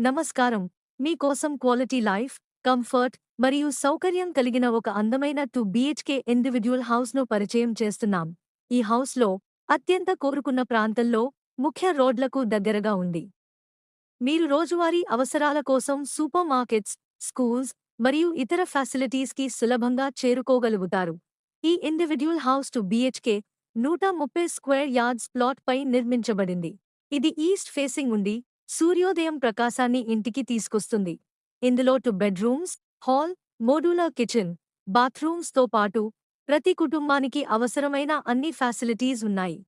నమస్కారం. మీకోసం quality life, comfort మరియు సౌకర్యం కలిగిన ఒక అందమైన 2 బీహెచ్కే ఇండివిడ్యువల్ హౌస్‌ను పరిచయం చేస్తున్నాం. ఈ హౌస్‌లో అత్యంత కోరుకున్న ప్రాంతంలో ముఖ్య రోడ్లకు దగ్గరగా ఉంది. మీరు రోజువారీ అవసరాల కోసం సూపర్ మార్కెట్స్, స్కూల్స్ మరియు ఇతర ఫెసిలిటీస్‌కి సులభంగా చేరుకోగలుగుతారు. ఈ individual house 2 BHK 130 square yards ప్లాట్‌పై నిర్మించబడింది. ఇది ఈస్ట్ ఫేసింగ్ ఉండి సూర్యోదయం ప్రకాశాన్ని ఇంటికి తీసుకొస్తుంది. ఇందులో 2 బెడ్రూమ్స్, హాల్, మోడ్యులర్ కిచెన్, బాత్రూమ్స్‌తో పాటు ప్రతి కుటుంబానికి అవసరమైన అన్ని ఫెసిలిటీస్ ఉన్నాయి.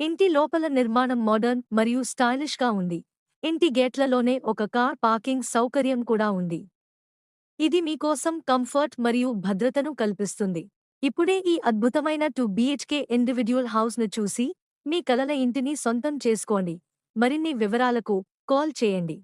ఇంటి లోపల నిర్మాణం మోడర్న్ మరియు స్టైలిష్‌గా ఉంది. ఇంటి గేట్లలోనే ఒక కార్ పార్కింగ్ సౌకర్యం కూడా ఉంది. ఇది మీకోసం కంఫర్ట్ మరియు భద్రతను కల్పిస్తుంది. ఇప్పుడే ఈ అద్భుతమైన 2 బీహెచ్కే ఇండివిడ్యువల్ హౌస్‌ను చూసి మీ కలల ఇంటిని సొంతం చేసుకోండి. మరిన్ని వివరాలకు కాల్ చేయండి.